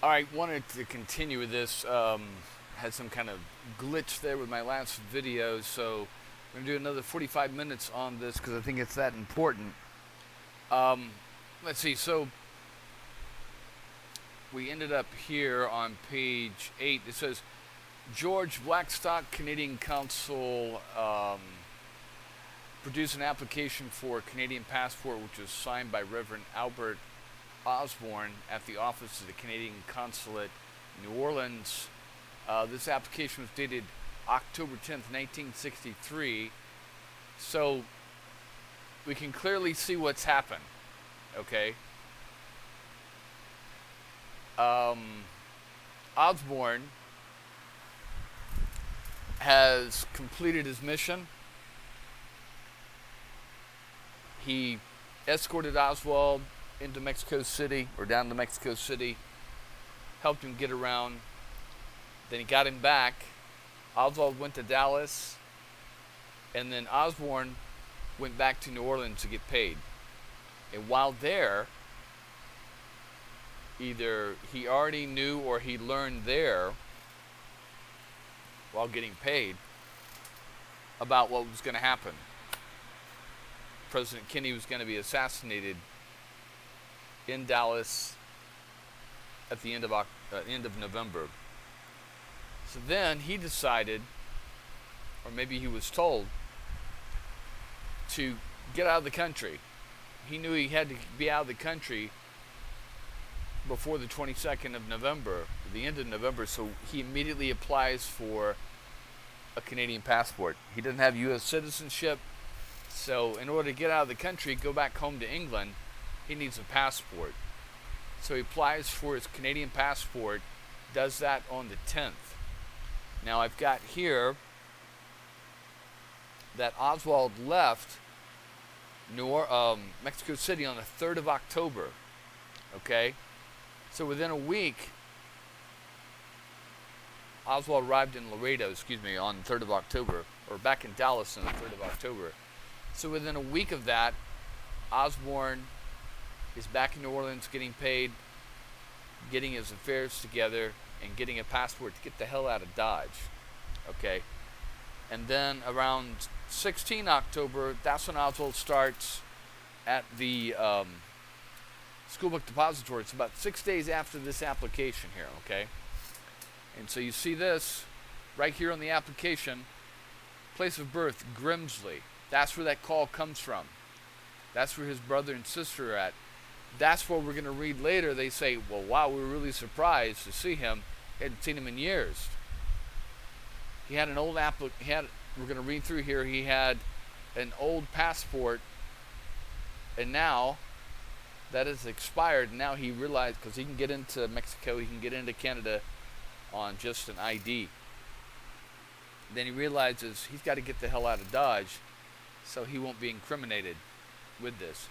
I wanted to continue with this. Had some kind of glitch there with my last video, so I'm going to do another 45 minutes on this because I think it's that important. Um, let's see. So we ended up here on page 8. It says George Blackstock, Canadian Council, produced an application for a Canadian passport, which was signed by Reverend Albert Osbourne at the office of the Canadian Consulate, New Orleans. This application was dated October 10th, 1963. So we can clearly see what's happened. Okay. Osbourne has completed his mission. He escorted Oswald into Mexico City, or down to Mexico City, helped him get around. Then he got him back. Oswald went to Dallas, and then Osborne went back to New Orleans to get paid. And while there, either he already knew or he learned there, while getting paid, about what was going to happen. President Kennedy was going to be assassinated in Dallas at the end of November. So then he decided, or maybe he was told, to get out of the country. He knew he had to be out of the country before the 22nd of November, the end of November, so he immediately applies for a Canadian passport. He doesn't have U.S. citizenship, so in order to get out of the country, go back home to England, he needs a passport. So he applies for his Canadian passport, does that on the 10th. Now I've got here that Oswald left Mexico City on the 3rd of October. Okay? So within a week, Oswald arrived in Laredo, on the 3rd of October, or back in Dallas on the 3rd of October. So within a week of that, Osborne is back in New Orleans getting paid, getting his affairs together, and getting a passport to get the hell out of Dodge. Okay? And then around 16 October, that's when Oswald starts at the Schoolbook Depository. It's about 6 days after this application here, okay? And so you see this right here on the application. Place of birth, Grimsley. That's where that call comes from. That's where his brother and sister are at. That's what we're going to read later. They say, well, wow, we were really surprised to see him. Hadn't seen him in years. He had an old we're going to read through here. He had an old passport, and now that is expired. Now he realized, because he can get into Mexico, he can get into Canada on just an ID. Then he realizes he's got to get the hell out of Dodge so he won't be incriminated with this.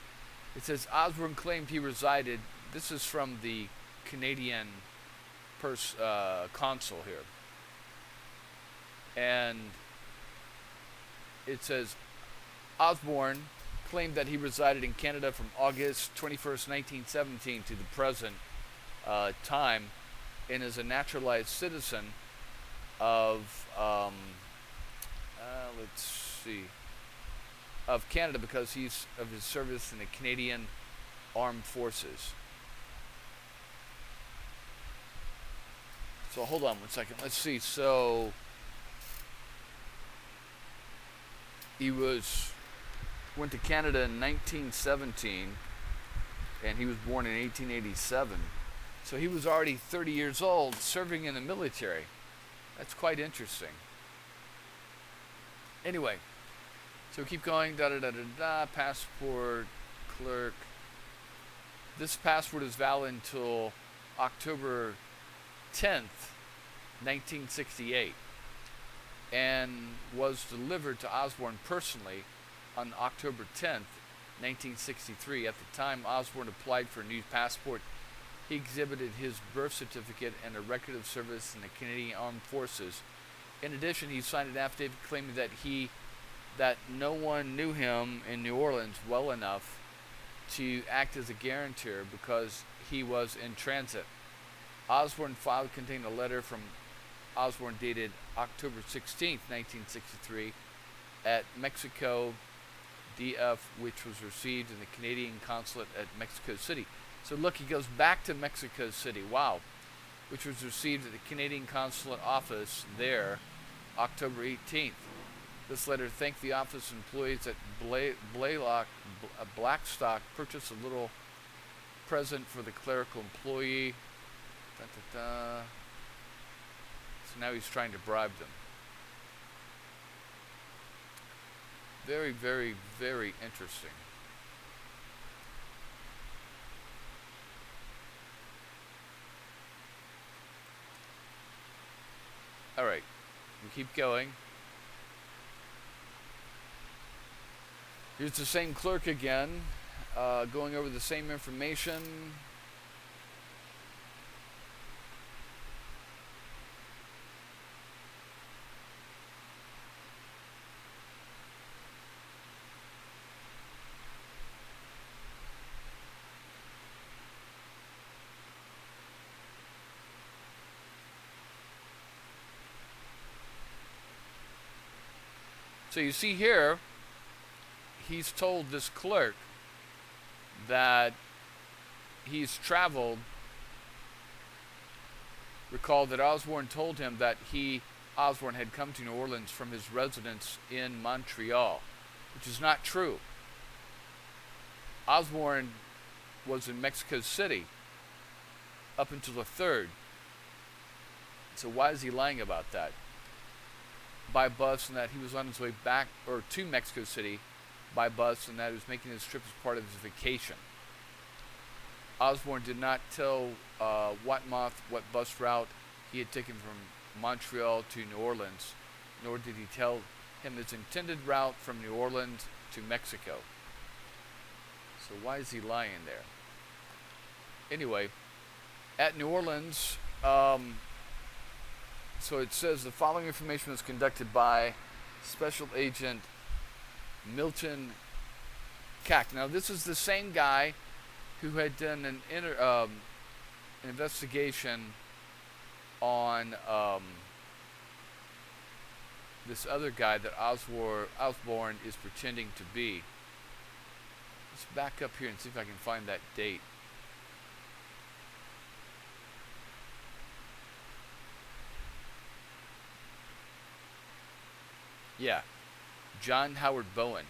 It says Osborne claimed he resided. This is from the Canadian consul here. And it says Osborne claimed that he resided in Canada from August 21st, 1917 to the present time, and is a naturalized citizen of of Canada because he's of his service in the Canadian Armed Forces. So hold on one second. Let's see. So he went to Canada in 1917, and he was born in 1887. So he was already 30 years old serving in the military. That's quite interesting. Anyway, so keep going, passport, clerk. This passport is valid until October 10th, 1968, and was delivered to Osborne personally on October 10th, 1963. At the time Osborne applied for a new passport, he exhibited his birth certificate and a record of service in the Canadian Armed Forces. In addition, he signed an affidavit claiming that no one knew him in New Orleans well enough to act as a guarantor because he was in transit. Osbourne file contained a letter from Osbourne dated October 16th, 1963, at Mexico DF, which was received in the Canadian consulate at Mexico City. So look, he goes back to Mexico City. Wow. Which was received at the Canadian consulate office there, October 18th. This letter thanked the office employees at Blackstock purchased a little present for the clerical employee. Da, da, da. So now he's trying to bribe them. Very, very, very interesting. All right, we keep going. Here's the same clerk again, going over the same information. So you see here, he's told this clerk that he's traveled. Recall that Osbourne told him that Osbourne had come to New Orleans from his residence in Montreal, which is not true. Osbourne was in Mexico City up until the 3rd. So why is he lying about that? By bus, and that he was on his way back or to Mexico City by bus, and that he was making his trip as part of his vacation. Osbourne did not tell Watmoth what bus route he had taken from Montreal to New Orleans, nor did he tell him his intended route from New Orleans to Mexico. So why is he lying there? Anyway, at New Orleans, so it says the following information was conducted by Special Agent Milton Cack. Now this is the same guy who had done an investigation on this other guy that Osbourne is pretending to be. Let's back up here and see if I can find that date. Yeah, John Howard Bowen.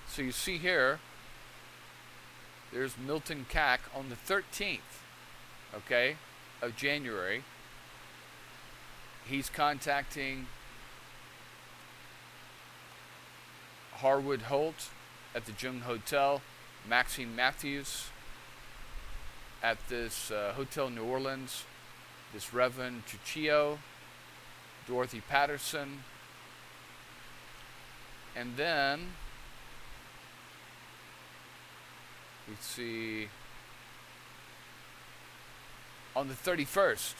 So you see here, there's Milton Cack on the 13th, okay, of January. He's contacting Harwood Holt at the Jung Hotel, Maxine Matthews at this Hotel New Orleans, this Reverend Chuchio, Dorothy Patterson, and then we see on the 31st,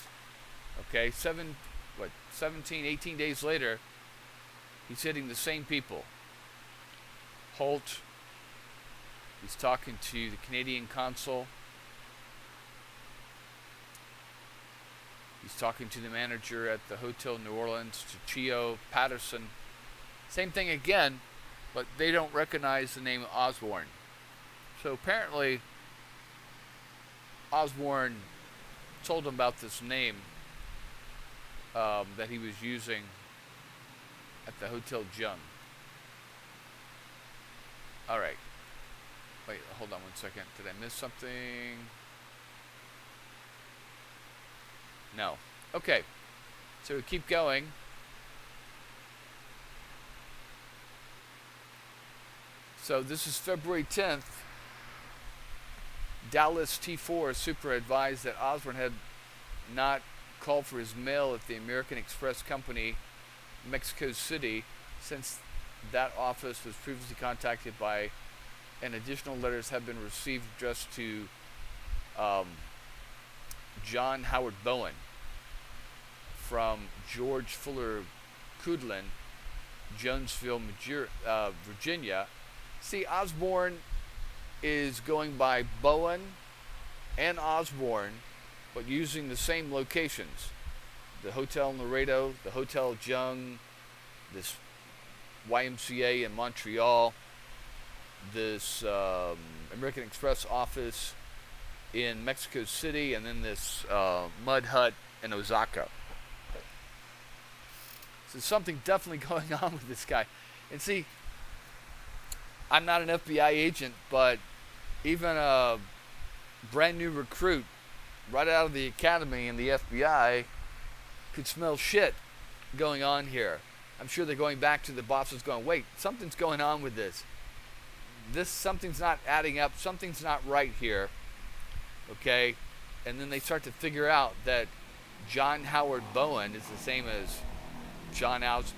okay, 17, 18 days later, he's hitting the same people. Holt, he's talking to the Canadian consul. He's talking to the manager at the Hotel New Orleans, Chuchio, Patterson. Same thing again, but they don't recognize the name Osbourne. So apparently, Osbourne told him about this name that he was using at the Hotel Jung. All right. Wait, hold on one second. Did I miss something? No. Okay. So we keep going. So this is February 10th. Dallas T4 super advised that Osbourne had not called for his mail at the American Express Company, Mexico City, since that office was previously contacted by, and additional letters have been received addressed to John Howard Bowen from George Fuller Coudlin, Jonesville, Virginia. See, Osbourne is going by Bowen and Osbourne, but using the same locations. The hotel in Laredo, the Hotel Jung, this YMCA in Montreal, this American Express office in Mexico City, and then this mud hut in Osaka. So something definitely going on with this guy. And see, I'm not an FBI agent, but even a brand new recruit right out of the academy in the FBI could smell shit going on here. I'm sure they're going back to the bosses going, wait, something's going on with this. Something's not adding up. Something's not right here. Okay? And then they start to figure out that John Howard Bowen is the same as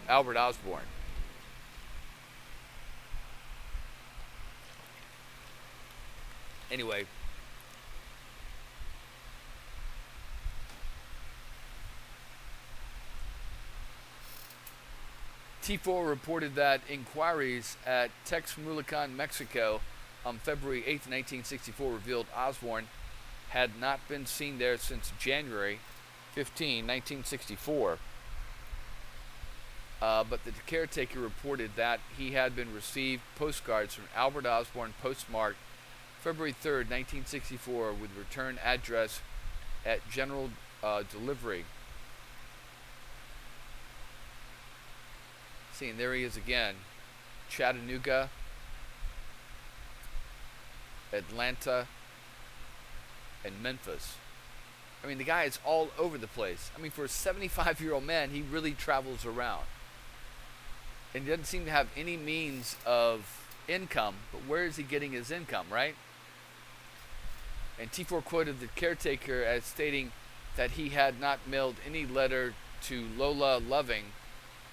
Albert Osbourne. Anyway, T4 reported that inquiries at Texmelucan, Mexico on February 8, 1964 revealed Osbourne had not been seen there since January 15, 1964. But the caretaker reported that he had been received postcards from Albert Osbourne postmarked February 3rd, 1964 with return address at general delivery. See, and there he is again. Chattanooga, Atlanta, and Memphis. I mean, the guy is all over the place. I mean, for a 75-year-old man, he really travels around. And he doesn't seem to have any means of income, but where is he getting his income, right? And T4 quoted the caretaker as stating that he had not mailed any letter to Lola Loving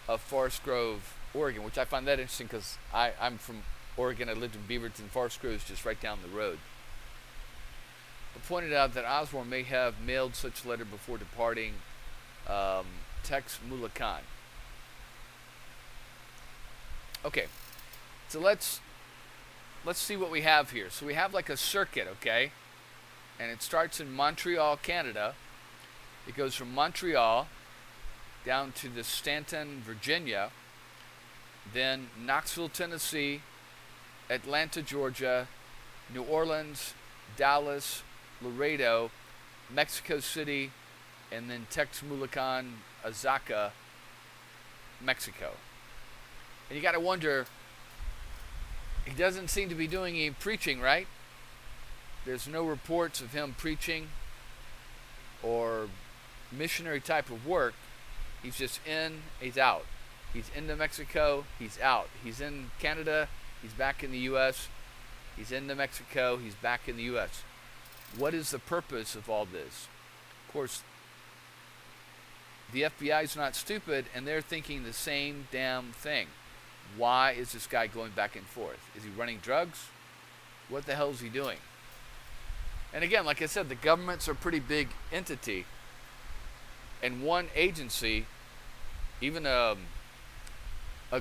of Forest Grove, Oregon, which I find that interesting because I'm from Oregon. I lived in Beaverton. Forest Grove is just right down the road. But pointed out that Osbourne may have mailed such letter before departing Texmelucan. Okay, so let's see what we have here. So we have like a circuit, okay? And it starts in Montreal, Canada. It goes from Montreal down to the Stanton, Virginia, then Knoxville, Tennessee, Atlanta, Georgia, New Orleans, Dallas, Laredo, Mexico City, and then Texmelucan, Osaka, Mexico. And you got to wonder, he doesn't seem to be doing any preaching, right? There's no reports of him preaching or missionary type of work. He's just in, he's out. He's into Mexico, he's out. He's in Canada, he's back in the U.S. He's into Mexico, he's back in the U.S. What is the purpose of all this? Of course, the FBI is not stupid, and they're thinking the same damn thing. Why is this guy going back and forth? Is he running drugs? What the hell is he doing? And again, like I said, the governments are a pretty big entity. And one agency, even a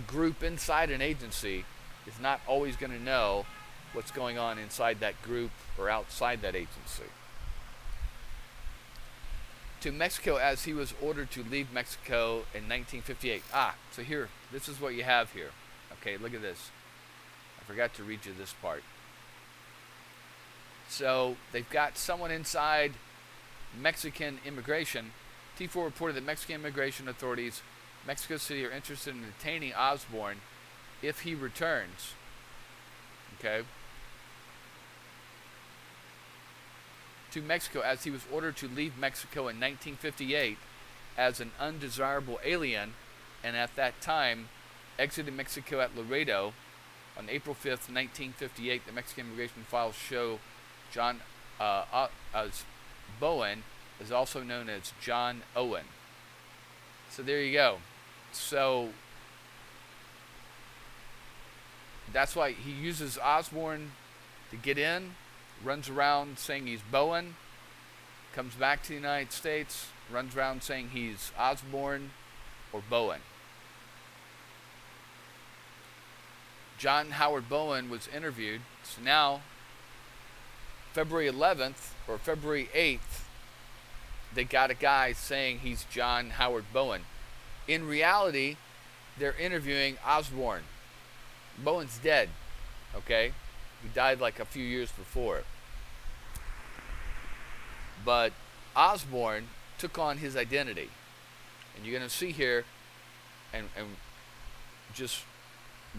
group inside an agency, is not always going to know what's going on inside that group or outside that agency. To Mexico as he was ordered to leave Mexico in 1958. So here, this is what you have here. Okay, look at this. I forgot to read you this part. So they've got someone inside Mexican immigration. T4 reported that Mexican immigration authorities, Mexico City, are interested in detaining Osbourne if he returns. Okay. To Mexico as he was ordered to leave Mexico in 1958 as an undesirable alien, and at that time exited Mexico at Laredo. On April 5th, 1958, the Mexican immigration files show John Bowen is also known as John Owen. So there you go. So that's why he uses Osbourne to get in, runs around saying he's Bowen, comes back to the United States, runs around saying he's Osbourne or Bowen. John Howard Bowen was interviewed. So now, February 11th or February 8th, they got a guy saying he's John Howard Bowen. In reality, they're interviewing Osbourne. Bowen's dead, okay? He died like a few years before. But Osbourne took on his identity. And you're going to see here, and just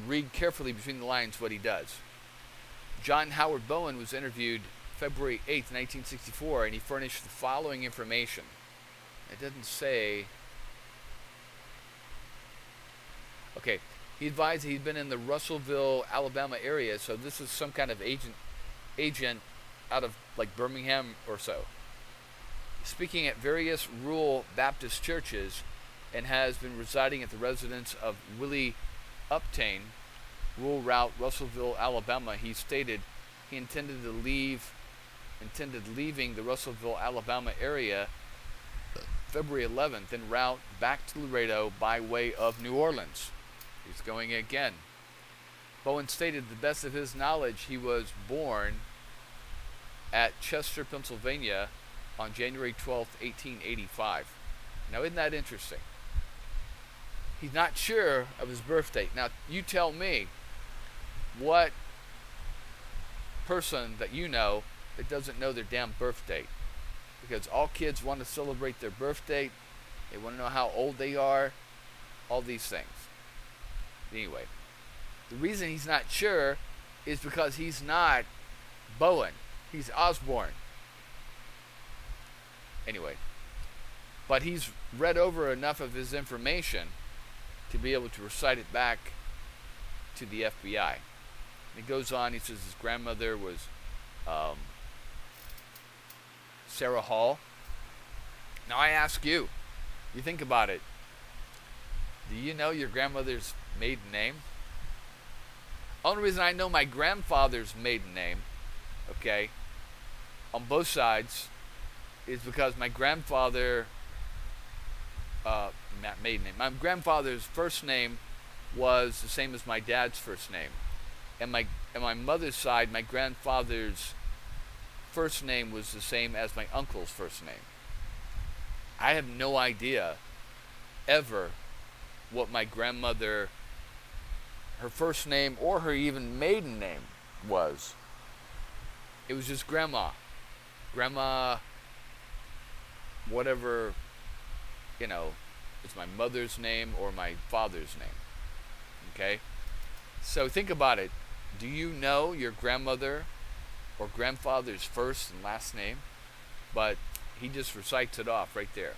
read carefully between the lines what he does. John Howard Bowen was interviewed February 8th, 1964, and he furnished the following information. It doesn't say... Okay, he advised he'd been in the Russellville, Alabama area, so this is some kind of agent out of like Birmingham or so. Speaking at various rural Baptist churches, and has been residing at the residence of Willie Uptain, rural route, Russellville, Alabama. He stated he intended leaving the Russellville, Alabama area February 11th en route back to Laredo by way of New Orleans. He's going again. Bowen stated, to the best of his knowledge, he was born at Chester, Pennsylvania on January 12th, 1885. Now, isn't that interesting? He's not sure of his birth date. Now, you tell me what person that you know that doesn't know their damn birth date. Because all kids want to celebrate their birth date. They want to know how old they are. All these things. Anyway, the reason he's not sure is because he's not Bowen. He's Osbourne. Anyway, but he's read over enough of his information to be able to recite it back to the FBI. And he goes on, he says his grandmother was Sarah Hall. Now I ask you, you think about it, do you know your grandmother's maiden name? Only reason I know my grandfather's maiden name, okay, on both sides, is because my grandfather, not maiden name, my grandfather's first name was the same as my dad's first name. And my mother's side, my grandfather's first name was the same as my uncle's first name. I have no idea ever what my grandmother, her first name or her even maiden name was. It was just grandma. Grandma, whatever, it's my mother's name or my father's name. Okay? So think about it. Do you know your grandmother or grandfather's first and last name? But he just recites it off right there.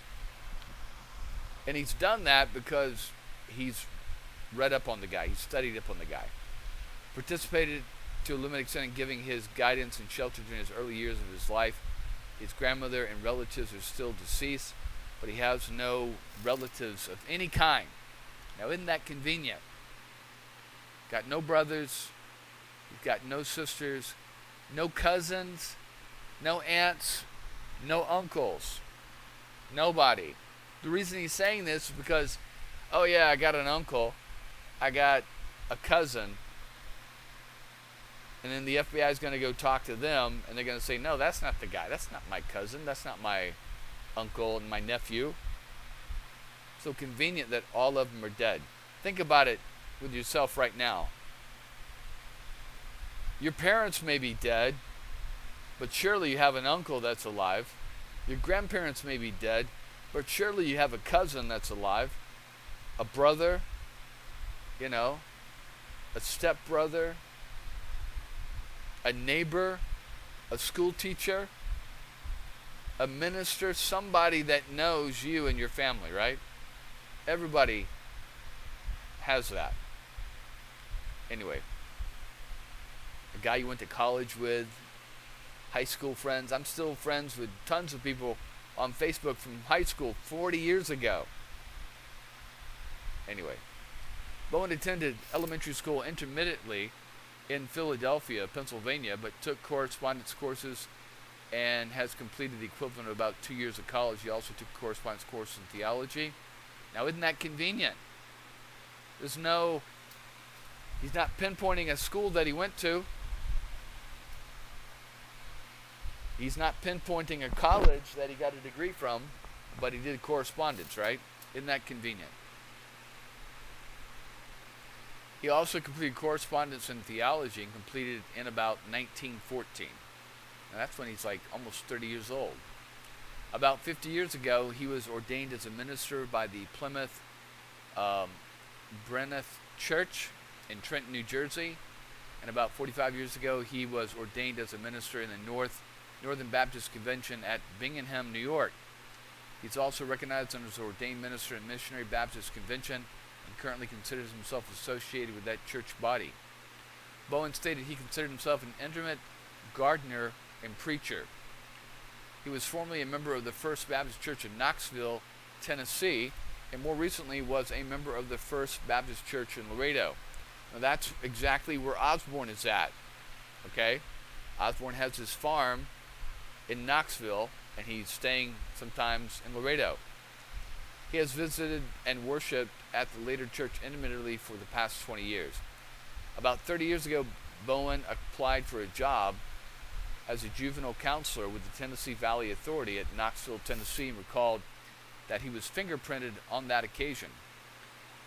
And he's done that because he's read up on the guy. He's studied up on the guy. Participated to a limited extent in giving his guidance and shelter during his early years of his life. His grandmother and relatives are still deceased, but he has no relatives of any kind. Now, isn't that convenient? Got no brothers. He's got no sisters, no cousins, no aunts, no uncles. Nobody. The reason he's saying this is because, oh yeah, I got an uncle, I got a cousin, and then the FBI is going to go talk to them, and they're going to say, no, that's not the guy. That's not my cousin. That's not my uncle and my nephew. So convenient that all of them are dead. Think about it with yourself right now. Your parents may be dead, but surely you have an uncle that's alive. Your grandparents may be dead, but surely you have a cousin that's alive. A brother, a stepbrother, a neighbor, a school teacher, a minister, somebody that knows you and your family, right? Everybody has that. Anyway, a guy you went to college with, high school friends. I'm still friends with tons of people on Facebook from high school 40 years ago. Anyway, Bowen attended elementary school intermittently in Philadelphia, Pennsylvania, but took correspondence courses and has completed the equivalent of about 2 years of college. He also took a correspondence course in theology. Now, isn't that convenient? He's not pinpointing a school that he went to. He's not pinpointing a college that he got a degree from, but he did correspondence, right? Isn't that convenient? He also completed correspondence in theology and completed it in about 1914. Now that's when he's like almost 30 years old. About 50 years ago, he was ordained as a minister by the Plymouth Brennan Church in Trenton, New Jersey. And about 45 years ago, he was ordained as a minister in the Northern Baptist Convention at Binghamton, New York. He's also recognized as an ordained minister in Missionary Baptist Convention and currently considers himself associated with that church body. Bowen stated he considered himself an intimate gardener and preacher. He was formerly a member of the First Baptist Church in Knoxville, Tennessee, and more recently was a member of the First Baptist Church in Laredo. Now that's exactly where Osbourne is at. Okay? Osbourne has his farm in Knoxville, and he's staying sometimes in Laredo. He has visited and worshiped at the later church intimately for the past 20 years. About 30 years ago, Bowen applied for a job as a juvenile counselor with the Tennessee Valley Authority at Knoxville, Tennessee, and recalled that he was fingerprinted on that occasion.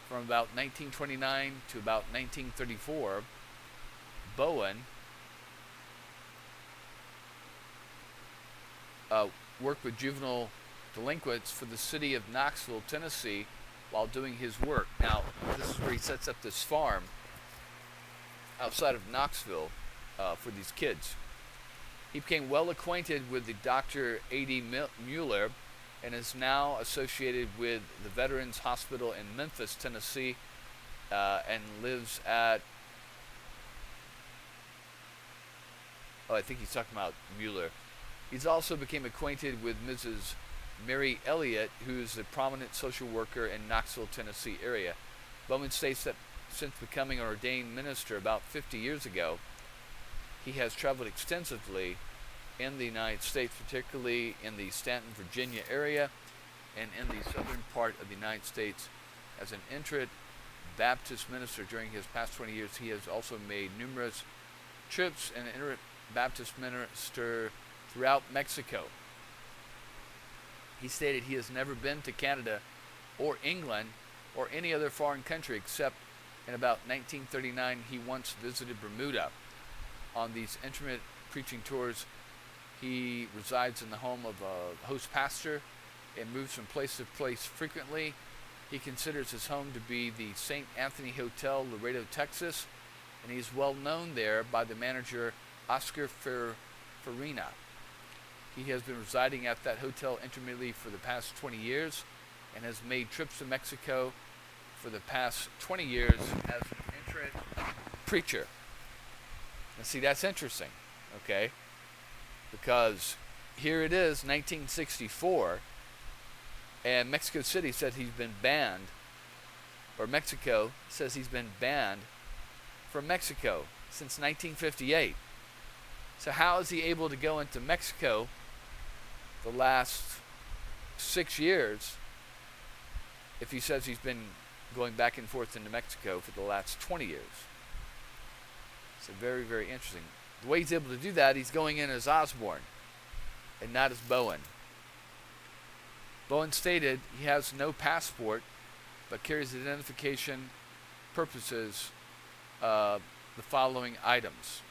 From about 1929 to about 1934, Bowen worked with juvenile delinquents for the city of Knoxville, Tennessee, while doing his work. Now, this is where he sets up this farm outside of Knoxville for these kids. He became well acquainted with the Dr. A.D. Mueller and is now associated with the Veterans Hospital in Memphis, Tennessee, and lives at, I think he's talking about Mueller. He's also became acquainted with Mrs. Mary Elliott, who's a prominent social worker in Knoxville, Tennessee area. Bowman states that since becoming an ordained minister about 50 years ago, he has traveled extensively in the United States, particularly in the Stanton, Virginia area and in the southern part of the United States. As an itinerant Baptist minister during his past 20 years, he has also made numerous trips as an itinerant Baptist minister throughout Mexico. He stated he has never been to Canada or England or any other foreign country except in about 1939 he once visited Bermuda. On these intermittent preaching tours, he resides in the home of a host pastor and moves from place to place frequently. He considers his home to be the St. Anthony Hotel, Laredo, Texas, and he's well known there by the manager Oscar Farina. He has been residing at that hotel intermittently for the past 20 years and has made trips to Mexico for the past 20 years as an itinerant preacher. And see, that's interesting, okay? Because here it is, 1964, and Mexico City said he's been banned, or Mexico says he's been banned from Mexico since 1958. So how is he able to go into Mexico the last 6 years if he says he's been going back and forth into Mexico for the last 20 years? So very, very interesting. The way he's able to do that, he's going in as Osbourne and not as Bowen. Bowen stated he has no passport but carries identification purposes the following items: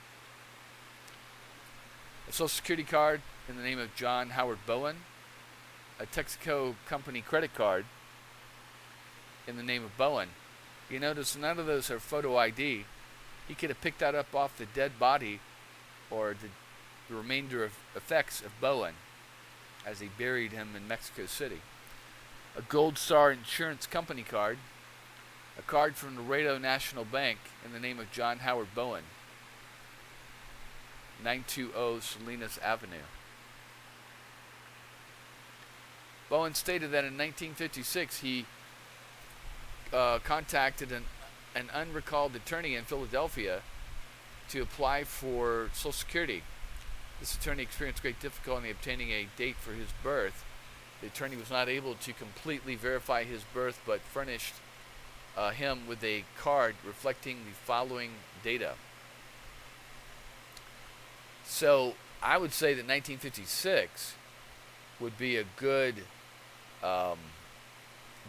a Social Security card in the name of John Howard Bowen, a Texaco Company credit card in the name of Bowen. You notice none of those are photo ID. He could have picked that up off the dead body or the remainder of effects of Bowen as he buried him in Mexico City. A Gold Star Insurance Company card, a card from Laredo National Bank in the name of John Howard Bowen, 920 Salinas Avenue. Bowen stated that in 1956 he contacted an unrecalled attorney in Philadelphia to apply for Social Security. This attorney experienced great difficulty in obtaining a date for his birth. The attorney was not able to completely verify his birth, but furnished him with a card reflecting the following data. So I would say that 1956 would be a good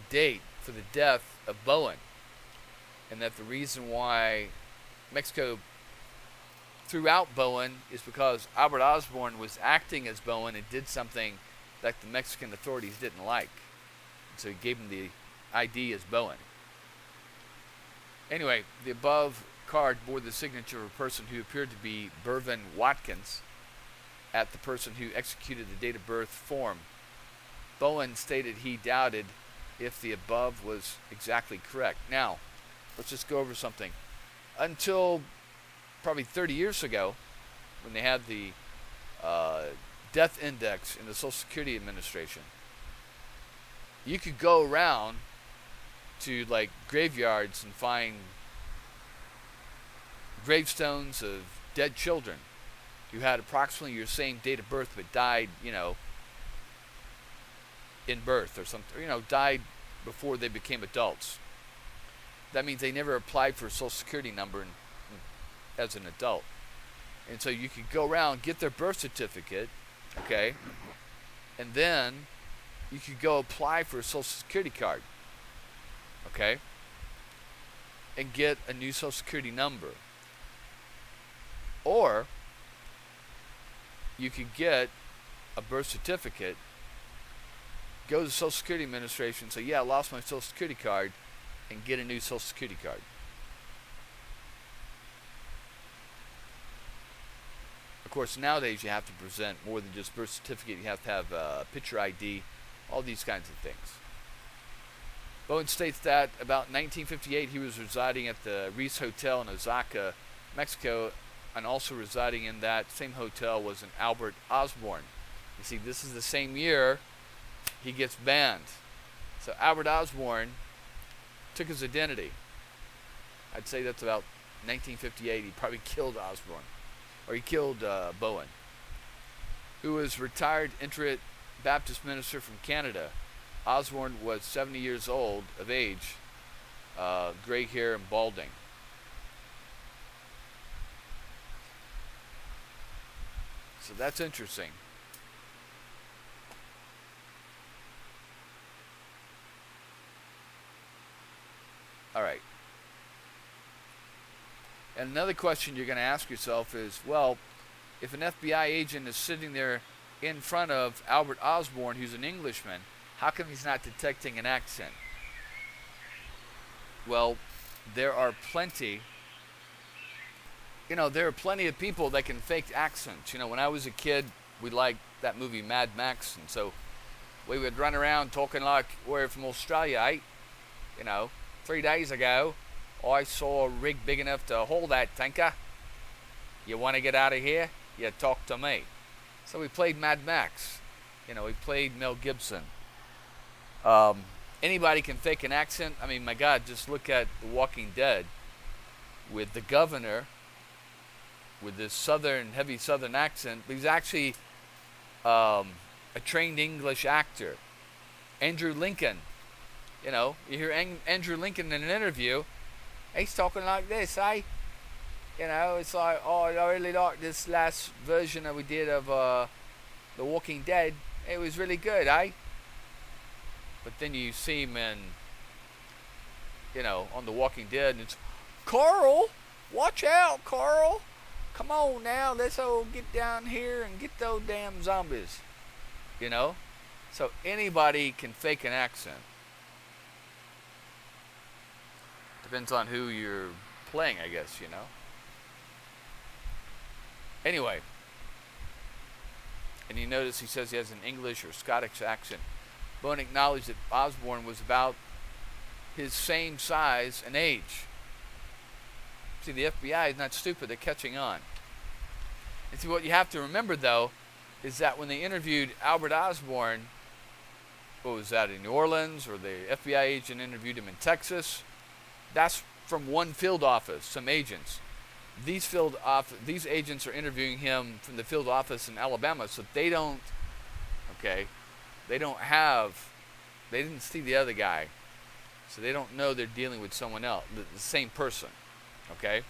date for the death of Bowen, and that the reason why Mexico threw out Bowen is because Albert Osbourne was acting as Bowen and did something that the Mexican authorities didn't like. So he gave him the ID as Bowen. Anyway, the above card bore the signature of a person who appeared to be Bervin Watkins at the person who executed the date of birth form. Bowen stated he doubted if the above was exactly correct. Now, let's just go over something. Until probably 30 years ago, when they had the death index in the Social Security Administration, you could go around to like graveyards and find gravestones of dead children who had approximately your same date of birth but died, in birth or something, died before they became adults. That means they never applied for a Social Security number as an adult. And so you could go around, get their birth certificate, okay, and then you could go apply for a Social Security card, okay, and get a new Social Security number. Or you could get a birth certificate, go to the Social Security Administration, say, yeah, I lost my Social Security card, and get a new Social Security card. Of course, nowadays you have to present more than just birth certificate. You have to have picture ID, all these kinds of things. Bowen states that about 1958 he was residing at the Reese Hotel in Osaka, Mexico, and also residing in that same hotel was an Albert Osbourne. You see, this is the same year he gets banned. So Albert Osbourne took his identity. I'd say that's about 1958. He probably killed Osbourne, or he killed Bowen, who was retired Intrate Baptist minister from Canada. Osbourne was 70 years old of age, gray hair and balding. So that's interesting. All right. And another question you're going to ask yourself is, well, if an FBI agent is sitting there in front of Albert Osbourne, who's an Englishman, how come he's not detecting an accent? Well, there are plenty of people that can fake accents. When I was a kid, we liked that movie Mad Max, and so we would run around talking like we're from Australia, eh? 3 days ago, I saw a rig big enough to hold that tanker. You want to get out of here? You talk to me. So we played Mad Max. We played Mel Gibson. Anybody can fake an accent. I mean, my God, just look at The Walking Dead with the governor with this heavy southern accent. But he's actually a trained English actor. Andrew Lincoln. You hear Andrew Lincoln in an interview, he's talking like this, eh? It's like, oh, I really like this last version that we did of The Walking Dead. It was really good, eh? But then you see him in, on The Walking Dead, and it's, Carl, watch out, Carl. Come on now, let's all get down here and get those damn zombies. So anybody can fake an accent. Depends on who you're playing, I guess, Anyway. And you notice he says he has an English or Scottish accent. Bowen acknowledged that Osbourne was about his same size and age. See, the FBI is not stupid. They're catching on. And see, what you have to remember, though, is that when they interviewed Albert Osbourne, what was that, in New Orleans, or the FBI agent interviewed him in Texas, that's from one field office, some agents. these agents are interviewing him from the field office in Alabama, so they don't, okay, they didn't see the other guy, so they don't know they're dealing with someone else, the same person, okay?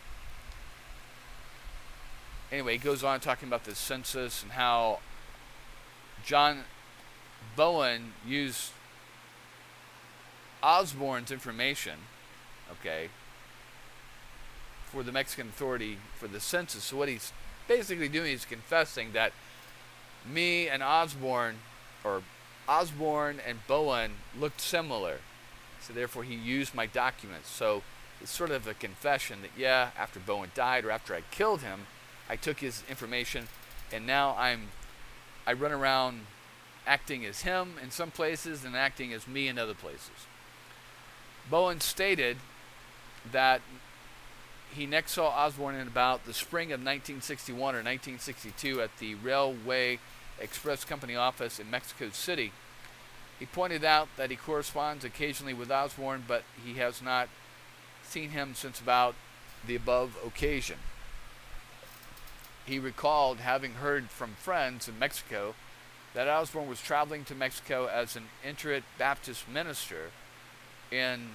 Anyway, he goes on talking about the census and how John Bowen used Osbourne's information, okay, for the Mexican authority for the census. So what he's basically doing is confessing that me and Osbourne, or Osbourne and Bowen, looked similar. So therefore he used my documents. So it's sort of a confession that, yeah, after Bowen died or after I killed him, I took his information, and now I run around acting as him in some places and acting as me in other places. Bowen stated that he next saw Osbourne in about the spring of 1961 or 1962 at the Railway Express Company office in Mexico City. He pointed out that he corresponds occasionally with Osbourne, but he has not seen him since about the above occasion. He recalled having heard from friends in Mexico that Osbourne was traveling to Mexico as an itinerant Baptist minister in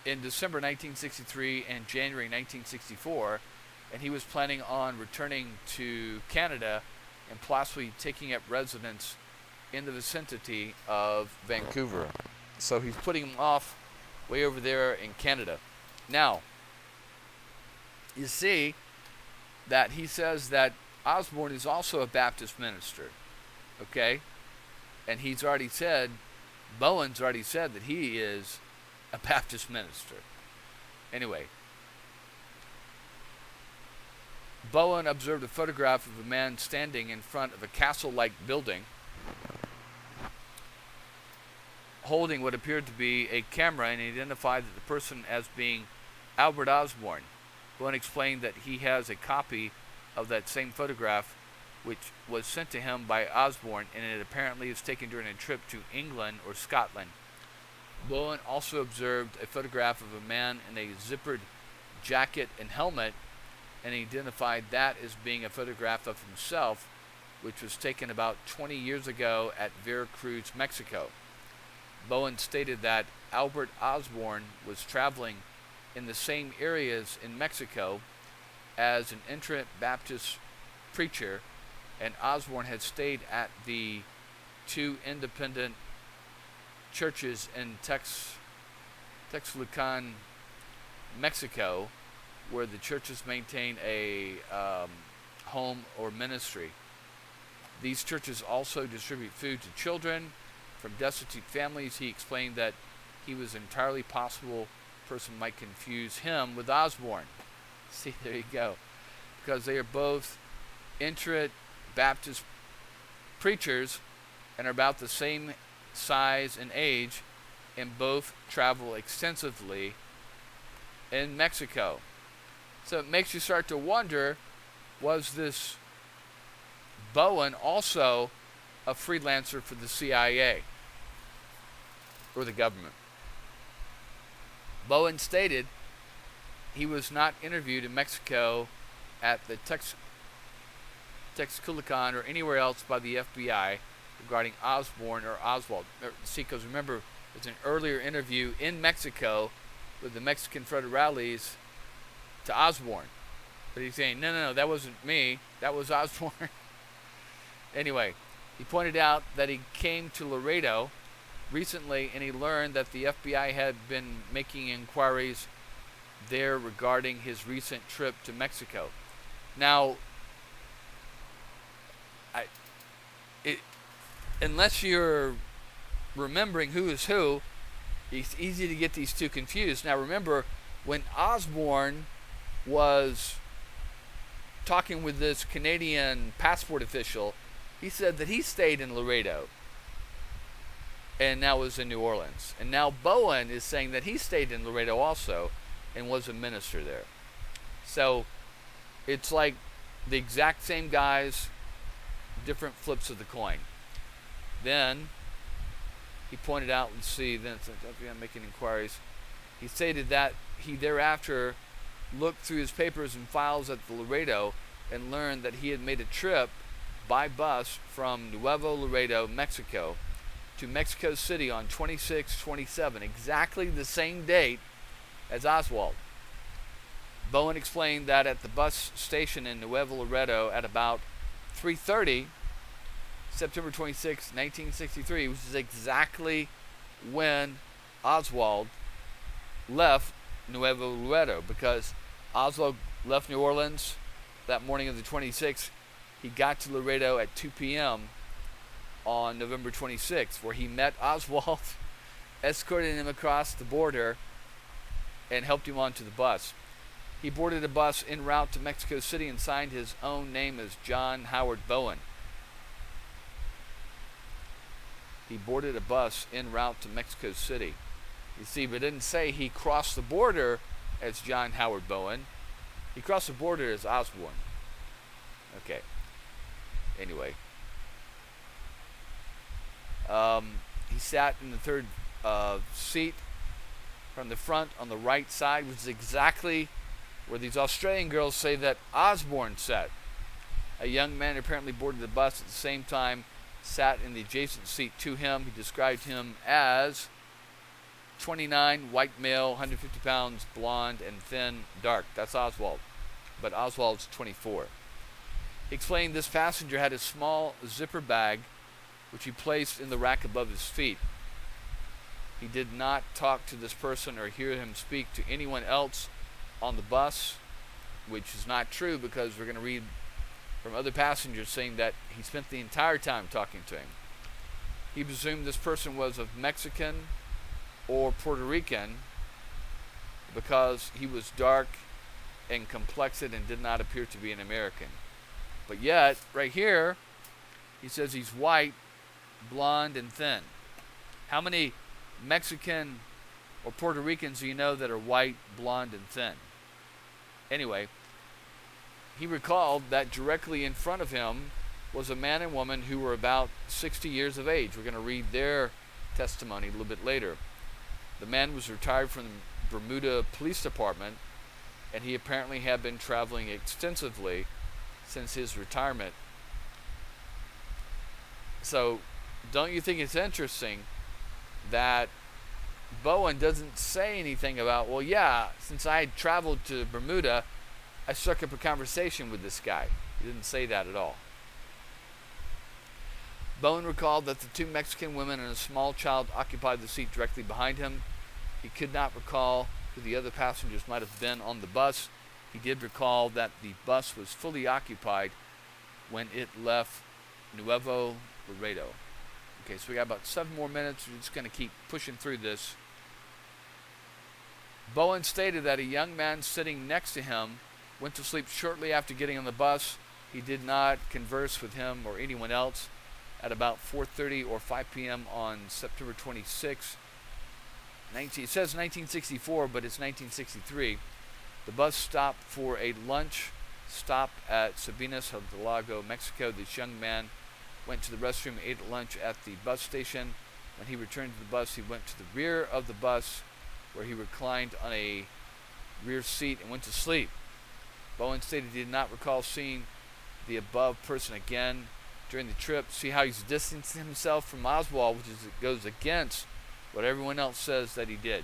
December 1963 and January 1964, and he was planning on returning to Canada and possibly taking up residence in the vicinity of Vancouver. So he's putting him off way over there in Canada. Now, you see that he says that Osbourne is also a Baptist minister, okay? And he's already said, Bowen's already said that he is a Baptist minister. Anyway, Bowen observed a photograph of a man standing in front of a castle-like building holding what appeared to be a camera, and identified the person as being Albert Osbourne. Bowen explained that he has a copy of that same photograph which was sent to him by Osbourne, and it apparently is taken during a trip to England or Scotland. Bowen also observed a photograph of a man in a zippered jacket and helmet, and identified that as being a photograph of himself, which was taken about 20 years ago at Veracruz, Mexico. Bowen stated that Albert Osbourne was traveling in the same areas in Mexico as an itinerant Baptist preacher, and Osbourne had stayed at the two independent churches in Texlucan, Mexico, where the churches maintain a home or ministry. These churches also distribute food to children from destitute families. He explained that he was entirely possible person might confuse him with Osbourne. See, there you go. Because they are both itinerant Baptist preachers and are about the same size and age, and both travel extensively in Mexico. So it makes you start to wonder, was this Bowen also a freelancer for the CIA or the government? Bowen stated he was not interviewed in Mexico at the Texculcan or anywhere else by the FBI regarding Osbourne or Oswald. See, because remember, there's an earlier interview in Mexico with the Mexican federales to Osbourne. But he's saying, no, that wasn't me. That was Osbourne. Anyway, he pointed out that he came to Laredo recently, and he learned that the FBI had been making inquiries there regarding his recent trip to Mexico. Now, unless you're remembering who is who, it's easy to get these two confused. Now remember, when Osbourne was talking with this Canadian passport official, he said that he stayed in Laredo and now was in New Orleans. And now Bowen is saying that he stayed in Laredo also and was a minister there. So it's like the exact same guys, different flips of the coin. Then He pointed out, let's see, then it's making inquiries. He stated that he thereafter looked through his papers and files at the Laredo and learned that he had made a trip by bus from Nuevo Laredo, Mexico, to Mexico City on 26/27, exactly the same date as Oswald. Bowen explained that at the bus station in Nuevo Laredo at about 3:30, September 26, 1963, which is exactly when Oswald left Nuevo Laredo, because Oswald left New Orleans that morning of the 26th. He got to Laredo at 2 p.m. on November 26th, where he met Oswald, escorted him across the border, and helped him onto the bus. He boarded a bus en route to Mexico City and signed his own name as John Howard Bowen. He boarded a bus en route to Mexico City. You see, but it didn't say he crossed the border as John Howard Bowen. He crossed the border as Osbourne. Okay. Anyway. He sat in the third seat from the front on the right side, which is exactly where these Australian girls say that Osbourne sat. A young man apparently boarded the bus at the same time, sat in the adjacent seat to him. He described him as 29, white male, 150 pounds, blonde and thin, dark. That's Oswald. But Oswald's 24. He explained this passenger had a small zipper bag which he placed in the rack above his feet. He did not talk to this person or hear him speak to anyone else on the bus, which is not true, because we're going to read from other passengers saying that he spent the entire time talking to him. He presumed this person was of Mexican or Puerto Rican because he was dark and complexed and did not appear to be an American. But yet, right here, he says he's white, blonde, and thin. How many Mexican or Puerto Ricans do you know that are white, blonde, and thin? Anyway, he recalled that directly in front of him was a man and woman who were about 60 years of age. We're going to read their testimony a little bit later. The man was retired from the Bermuda Police Department, and he apparently had been traveling extensively since his retirement. So, don't you think it's interesting that Bowen doesn't say anything about, well, yeah, since I had traveled to Bermuda, I struck up a conversation with this guy. He didn't say that at all. Bowen recalled that the two Mexican women and a small child occupied the seat directly behind him. He could not recall who the other passengers might have been on the bus. He did recall that the bus was fully occupied when it left Nuevo Laredo. Okay, so we got about 7 more minutes. We're just going to keep pushing through this. Bowen stated that a young man sitting next to him went to sleep shortly after getting on the bus. He did not converse with him or anyone else. At about 4:30 or 5 p.m. on September 26, it says 1964, but it's 1963. The bus stopped for a lunch stop at Sabinas del Lago, Mexico. This young man went to the restroom, ate lunch at the bus station. When he returned to the bus, he went to the rear of the bus, where he reclined on a rear seat and went to sleep. Bowen stated he did not recall seeing the above person again during the trip. See how he's distancing himself from Oswald, which goes against what everyone else says that he did.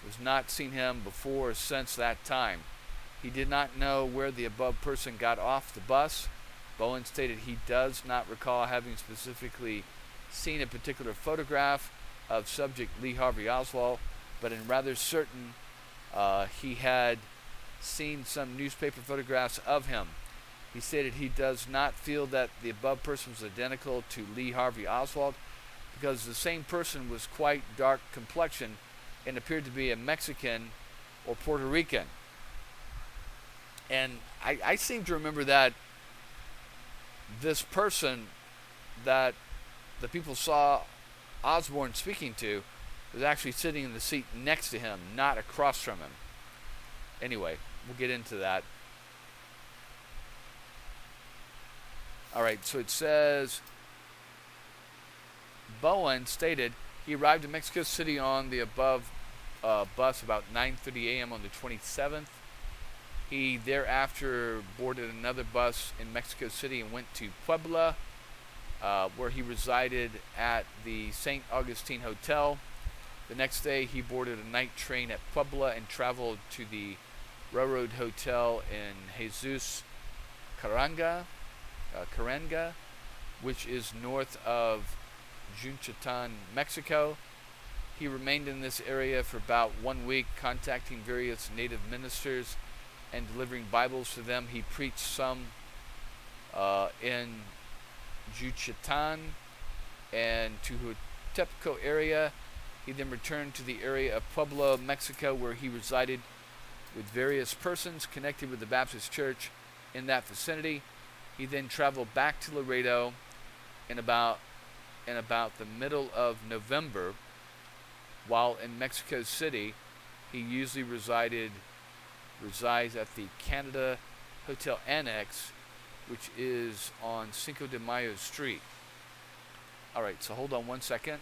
Was not seen him before or since that time. He did not know where the above person got off the bus. Bowen stated he does not recall having specifically seen a particular photograph of subject Lee Harvey Oswald, but in rather certain he had seen some newspaper photographs of him. He stated he does not feel that the above person was identical to Lee Harvey Oswald, because the same person was quite dark complexion and appeared to be a Mexican or Puerto Rican. And I seem to remember that this person that the people saw Osbourne speaking to was actually sitting in the seat next to him, not across from him. Anyway, we'll get into that. Alright, so it says Bowen stated he arrived in Mexico City on the above bus about 9:30 a.m. on the 27th. He thereafter boarded another bus in Mexico City and went to Puebla, where he resided at the St. Augustine Hotel. The next day, he boarded a night train at Puebla and traveled to the Railroad Hotel in Jesus Caranga, which is north of Juchatan, Mexico. He remained in this area for about 1 week, contacting various native ministers and delivering Bibles to them. He preached some in Juchatan and Tehupco area. He then returned to the area of Puebla, Mexico, where he resided with various persons connected with the Baptist Church in that vicinity. He then traveled back to Laredo in about the middle of November. While in Mexico City, he usually resides at the Canada Hotel Annex, which is on Cinco de Mayo Street. All right, so hold on one second.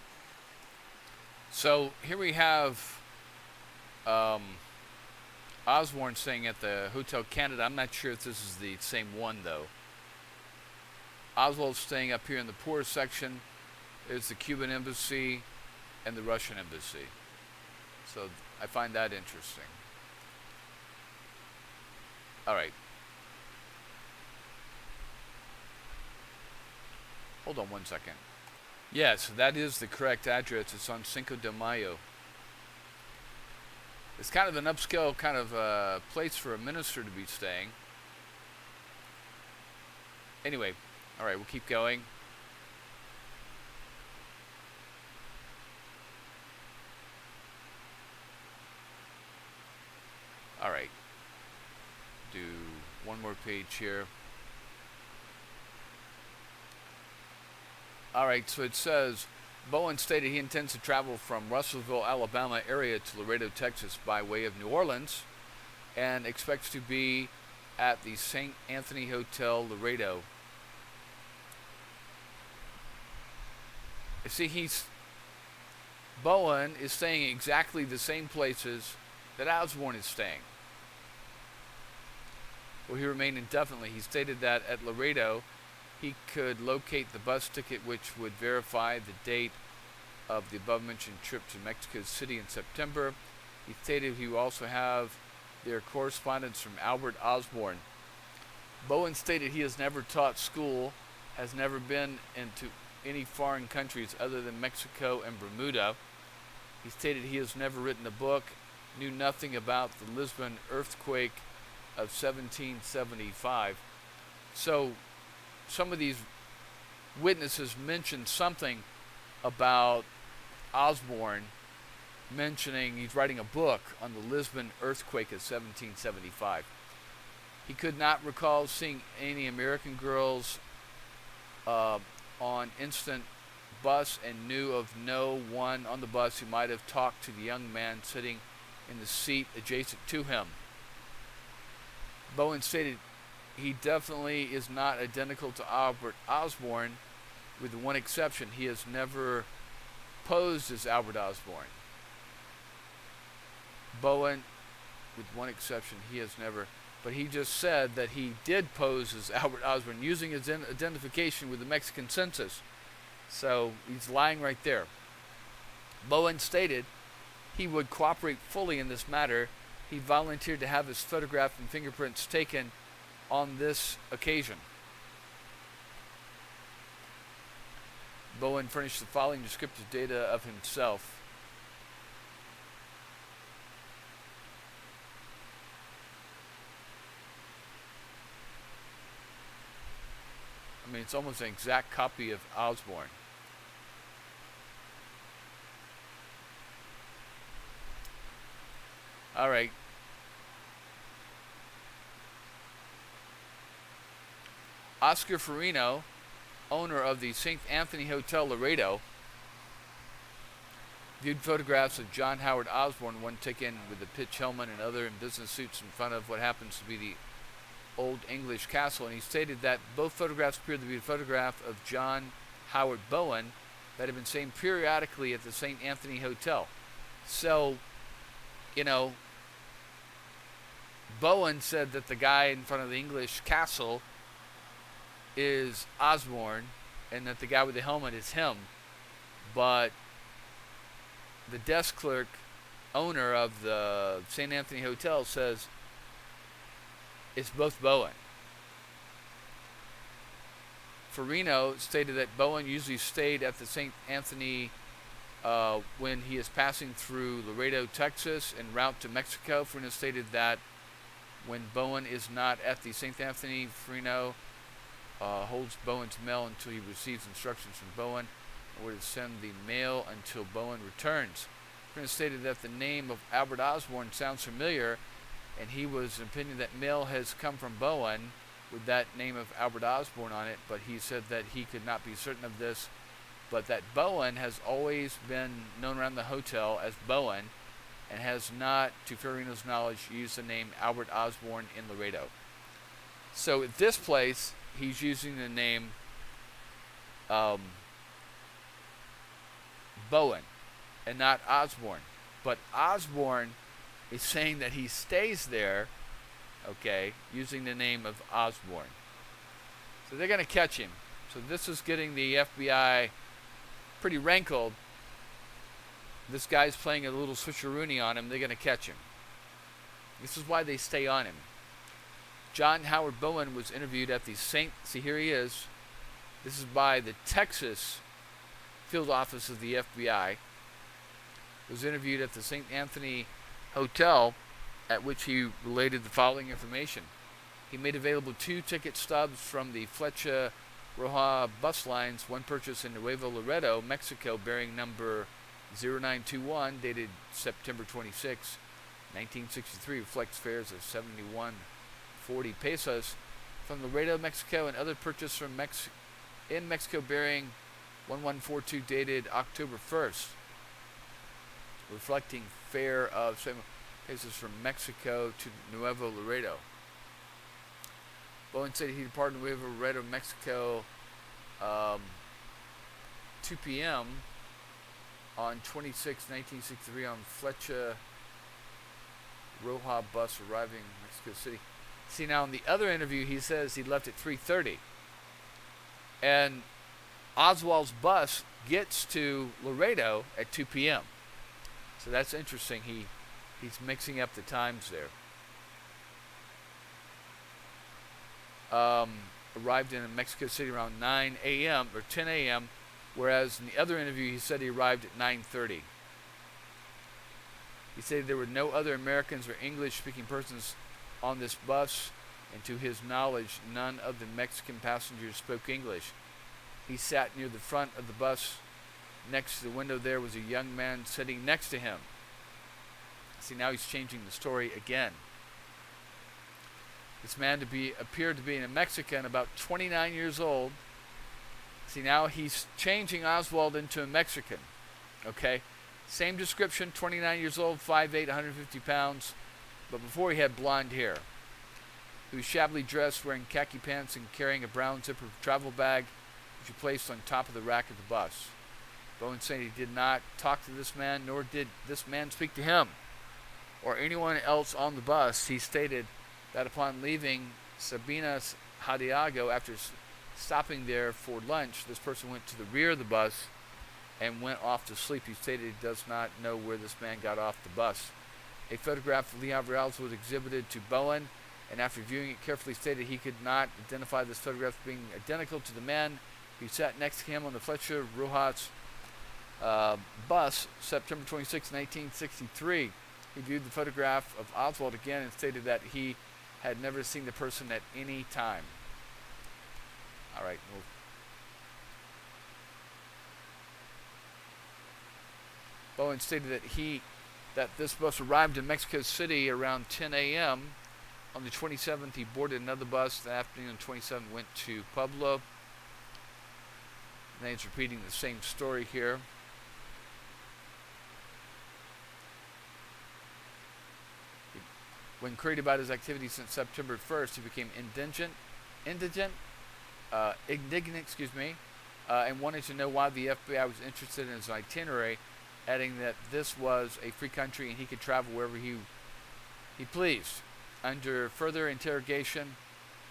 So here we have Osbourne staying at the Hotel Canada. I'm not sure if this is the same one, though. Oswald's staying up here in the poor section. There's the Cuban embassy and the Russian embassy. So I find that interesting. All right. Hold on one second. Yes, that is the correct address. It's on Cinco de Mayo. It's kind of an upscale kind of place for a minister to be staying. Anyway, all right, we'll keep going. All right. Do one more page here. All right, so it says, Bowen stated he intends to travel from Russellville, Alabama area to Laredo, Texas by way of New Orleans and expects to be at the St. Anthony Hotel, Laredo. See, Bowen is staying exactly the same places that Osbourne is staying. Well, he remained indefinitely. He stated that at Laredo, he could locate the bus ticket which would verify the date of the above-mentioned trip to Mexico City in September. He stated he will also have their correspondence from Albert Osbourne. Bowen stated he has never taught school, has never been into any foreign countries other than Mexico and Bermuda. He stated he has never written a book, knew nothing about the Lisbon earthquake of 1775. So some of these witnesses mentioned something about Osbourne, mentioning he's writing a book on the Lisbon earthquake of 1775. He could not recall seeing any American girls on instant bus and knew of no one on the bus who might have talked to the young man sitting in the seat adjacent to him. Bowen stated he definitely is not identical to Albert Osbourne, with one exception. He has never posed as Albert Osbourne. Bowen, with one exception, he has never, but he just said that he did pose as Albert Osbourne using his identification with the Mexican census. So he's lying right there. Bowen stated he would cooperate fully in this matter. He volunteered to have his photograph and fingerprints taken on this occasion. Bowen furnished the following descriptive data of himself. I mean, it's almost an exact copy of Osbourne. All right. Oscar Farino, owner of the St. Anthony Hotel Laredo, viewed photographs of John Howard Osbourne, one taken with a pitch helmet and other in business suits in front of what happens to be the Old English Castle, and he stated that both photographs appeared to be a photograph of John Howard Bowen that had been staying periodically at the St. Anthony Hotel. So, you know, Bowen said that the guy in front of the English castle is Osbourne and that the guy with the helmet is him. But the desk clerk owner of the St. Anthony Hotel says it's both Bowen. Farino stated that Bowen usually stayed at the St. Anthony when he is passing through Laredo, Texas, en route to Mexico. Farino stated that when Bowen is not at the St. Anthony, Farino holds Bowen's mail until he receives instructions from Bowen, or to send the mail until Bowen returns. Farino stated that the name of Albert Osbourne sounds familiar, and he was of the opinion that mail has come from Bowen with that name of Albert Osbourne on it, but he said that he could not be certain of this, but that Bowen has always been known around the hotel as Bowen and has not, to Farino's knowledge, used the name Albert Osbourne in Laredo. So at this place, he's using the name Bowen and not Osbourne. But Osbourne is saying that he stays there, okay, using the name of Osbourne. So they're going to catch him. So this is getting the FBI pretty rankled. This guy's playing a little switcheroony on him. They're going to catch him. This is why they stay on him. John Howard Bowen was interviewed at the see, here he is. This is by the Texas field office of the FBI. Was interviewed at the St. Anthony Hotel, at which he related the following information. He made available 2 ticket stubs from the Flecha Roja bus lines, one purchased in Nuevo Laredo, Mexico, bearing number 0921, dated September 26, 1963, reflects fares of 71.40 pesos, from Laredo, Mexico, and other purchased from in Mexico bearing 1142, dated October 1st, reflecting fare of 7 pesos from Mexico to Nuevo Laredo. Bowen said he departed Nuevo Laredo, Mexico, 2 p.m. on 26, 1963 on Flecha Roja bus arriving in Mexico City. See, now in the other interview, he says he left at 3:30. And Oswald's bus gets to Laredo at 2 p.m. So that's interesting. He's mixing up the times there. Arrived in Mexico City around 9 a.m. or 10 a.m., whereas in the other interview he said he arrived at 9:30. He said there were no other Americans or English-speaking persons on this bus, and to his knowledge, none of the Mexican passengers spoke English. He sat near the front of the bus. Next to the window there was a young man sitting next to him. See, now he's changing the story again. This man appeared to be a Mexican, about 29 years old. See, now he's changing Oswald into a Mexican. Okay? Same description, 29 years old, 5'8", 150 pounds. But before he had blonde hair. He was shabbily dressed, wearing khaki pants and carrying a brown zipper travel bag, which he placed on top of the rack of the bus. Bowen said he did not talk to this man, nor did this man speak to him or anyone else on the bus. He stated that upon leaving Sabinas Hidalgo, after stopping there for lunch, this person went to the rear of the bus and went off to sleep. He stated he does not know where this man got off the bus. A photograph of Leon Reales was exhibited to Bowen, and after viewing it carefully, stated he could not identify this photograph as being identical to the man who sat next to him on the Flecha Rojas bus, September 26, 1963. He viewed the photograph of Oswald again and stated that he had never seen the person at any time. All right. Bowen stated that this bus arrived in Mexico City around 10 a.m. On the 27th, he boarded another bus. The afternoon on 27th went to Pueblo. And he's repeating the same story here. When queried about his activities since September 1st, he became indignant, and wanted to know why the FBI was interested in his itinerary, adding that this was a free country and he could travel wherever he pleased. Under further interrogation,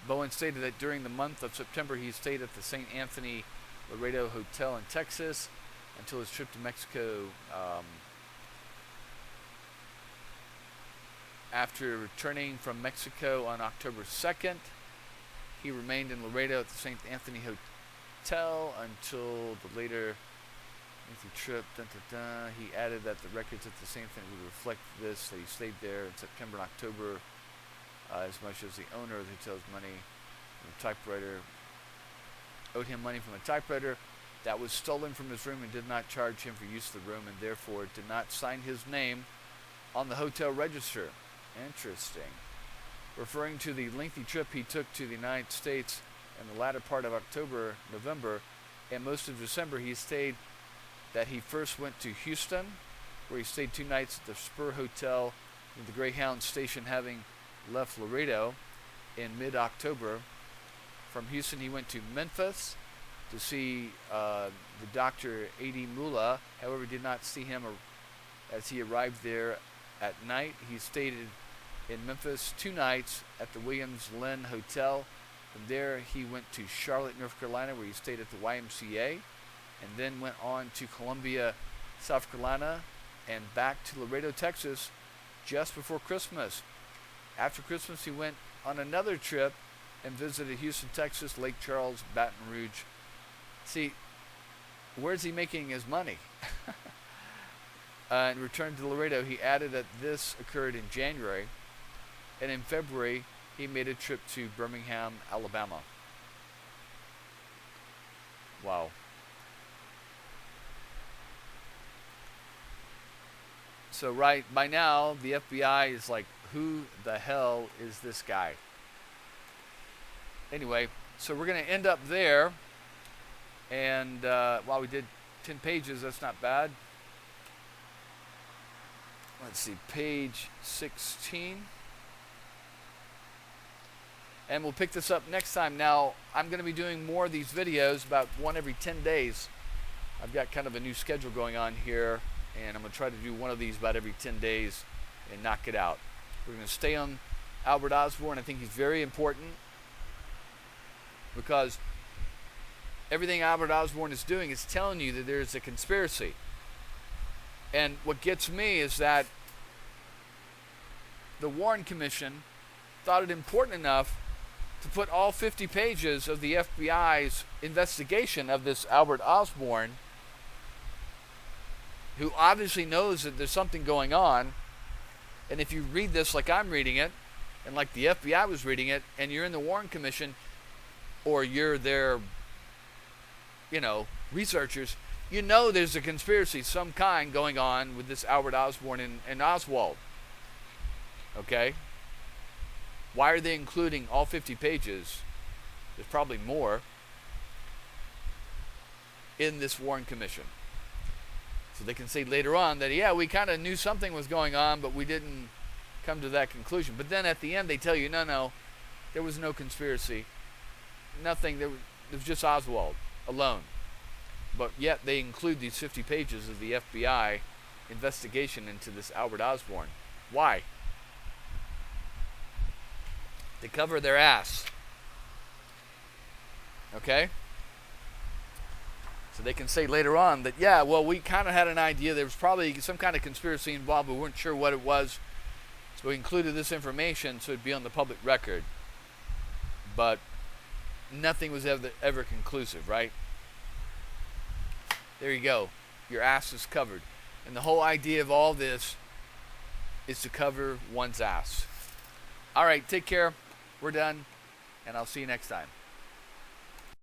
Bowen stated that during the month of September he stayed at the St. Anthony Laredo Hotel in Texas until his trip to Mexico. After returning from Mexico on October 2nd, he remained in Laredo at the St. Anthony Hotel until the later trip. He added that the records at the St. Anthony would reflect this, that he stayed there in September and October as much as the owner of the hotel's money from the typewriter owed him money from a typewriter that was stolen from his room and did not charge him for use of the room, and therefore did not sign his name on the hotel register. Interesting. Referring to the lengthy trip he took to the United States in the latter part of October, November, and most of December, he stated that he first went to Houston, where he stayed 2 nights at the Spur Hotel in the Greyhound station, having left Laredo in mid-October. From Houston, he went to Memphis to see the Dr. A.D. Mullah. However, did not see him as he arrived there at night. He stayed in Memphis 2 nights at the Williams Lynn Hotel. From there, he went to Charlotte, North Carolina, where he stayed at the YMCA, and then went on to Columbia, South Carolina, and back to Laredo, Texas, just before Christmas. After Christmas, he went on another trip and visited Houston, Texas, Lake Charles, Baton Rouge. See, where's he making his money? And returned to Laredo. He added that this occurred in January, and in February, he made a trip to Birmingham, Alabama. Wow. So right by now, the FBI is like, who the hell is this guy? Anyway, so we're going to end up there. And while we did 10 pages, that's not bad. Let's see, page 16. And we'll pick this up next time. Now, I'm going to be doing more of these videos, about one every 10 days. I've got kind of a new schedule going on here, and I'm going to try to do one of these about every 10 days and knock it out. We're going to stay on Albert Osbourne. I think he's very important because everything Albert Osbourne is doing is telling you that there's a conspiracy. And what gets me is that the Warren Commission thought it important enough to put all 50 pages of the FBI's investigation of this Albert Osbourne, who obviously knows that there's something going on. And if you read this like I'm reading it, and like the FBI was reading it, and you're in the Warren Commission, or you're their, researchers, you know there's a conspiracy of some kind going on with this Albert Osbourne and Oswald. Okay? Why are they including all 50 pages? There's probably more in this Warren Commission. So they can say later on that, yeah, we kind of knew something was going on, but we didn't come to that conclusion. But then at the end they tell you, no, there was no conspiracy. Nothing. There was just Oswald alone. But yet they include these 50 pages of the FBI investigation into this Albert Osbourne. Why? They cover their ass. Okay? So they can say later on that, yeah, well, we kind of had an idea there was probably some kind of conspiracy involved, but we weren't sure what it was. So we included this information so it'd be on the public record. But nothing was ever conclusive, right? There you go. Your ass is covered. And the whole idea of all this is to cover one's ass. All right, take care. We're done. And I'll see you next time.